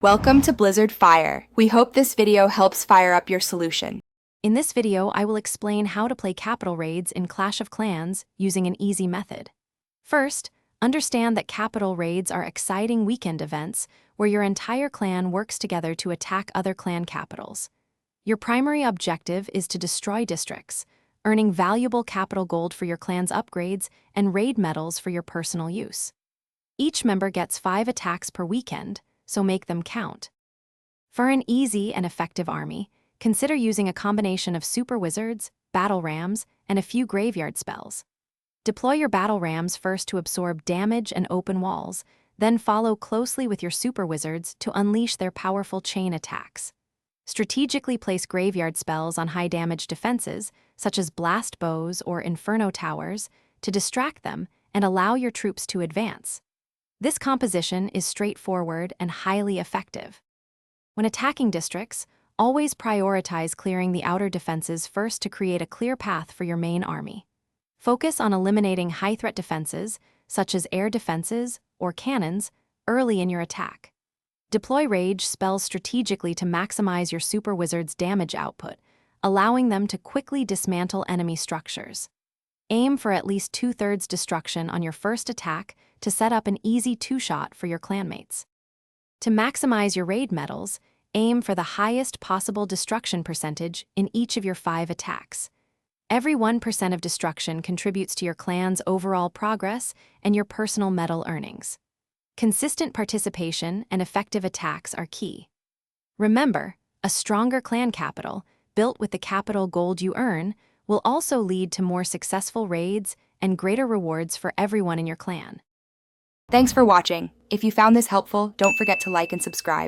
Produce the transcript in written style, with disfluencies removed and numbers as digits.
Welcome to Blizzard Fire. We hope this video helps fire up your solution. In this video, I will explain how to play capital raids in Clash of Clans using an easy method. First, understand that capital raids are exciting weekend events where your entire clan works together to attack other clan capitals. Your primary objective is to destroy districts, earning valuable capital gold for your clan's upgrades and raid medals for your personal use. Each member gets 5 attacks per weekend, so make them count. For an easy and effective army, consider using a combination of super wizards, battle rams, and a few graveyard spells. Deploy your battle rams first to absorb damage and open walls, then follow closely with your super wizards to unleash their powerful chain attacks. Strategically place graveyard spells on high damage defenses, such as blast bows or inferno towers, to distract them and allow your troops to advance. This composition is straightforward and highly effective. When attacking districts, always prioritize clearing the outer defenses first to create a clear path for your main army. Focus on eliminating high-threat defenses, such as air defenses or cannons, early in your attack. Deploy rage spells strategically to maximize your super wizard's damage output, allowing them to quickly dismantle enemy structures. Aim for at least 2/3 destruction on your first attack to set up an easy 2-shot for your clanmates. To maximize your raid medals, aim for the highest possible destruction percentage in each of your 5 attacks. Every 1% of destruction contributes to your clan's overall progress and your personal medal earnings. Consistent participation and effective attacks are key. Remember, a stronger clan capital, built with the capital gold you earn, will also lead to more successful raids and greater rewards for everyone in your clan. Thanks for watching. If you found this helpful, don't forget to like and subscribe.